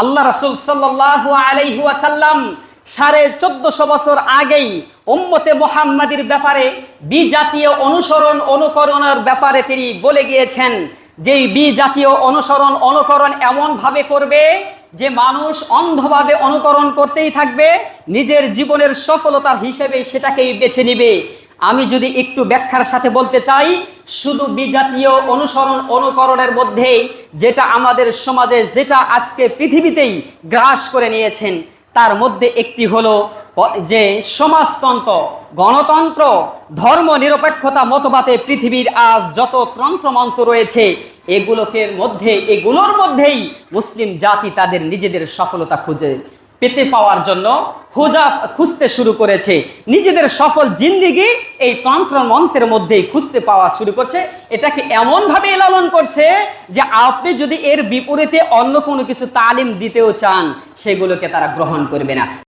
আল্লাহ রাসূল সাল্লাল্লাহু আলাইহি ওয়াসাল্লাম 1450 বছর আগেই উম্মতে মুহাম্মাদির ব্যাপারে বিজাতীয় অনুকরণের ব্যাপারে তিনি বলে গিয়েছেন যে বিজাতীয় অনুকরণ এমন ভাবে করবে যে মানুষ অন্ধভাবে অনুকরণ করতেই থাকবে, নিজের জীবনের সফলতা হিসেবে সেটাকেই বেছে নেবে। আমি যদি একটু ব্যাখ্যার সাথে বলতে চাই, শুধু বিজাতীয় অনুকরণের মধ্যেই যেটা আমাদের সমাজে, যেটা আজকে পৃথিবীতেই গ্রাস করে নিয়েছেন, তার মধ্যে একটি হলো যে সমাজতন্ত্র, গণতন্ত্র, ধর্ম নিরপেক্ষতা মতবাদে পৃথিবীর আজ যত তন্ত্রমন্ত্র রয়েছে এগুলোর মধ্যেই মুসলিম জাতি তাদের নিজেদের সফলতা পেতে পাওয়ার জন্য খুঁজতে শুরু করেছে। নিজেদের সফল জিন্দেগি এই তন্ত্রমন্ত্রের মধ্যেই খুঁজতে পাওয়া শুরু করছে। এটাকে এমনভাবে লালন করছে যে আপনি যদি এর বিপরীতে অন্য কোনো কিছু তালিম দিতেও চান, সেগুলোকে তারা গ্রহণ করবে না।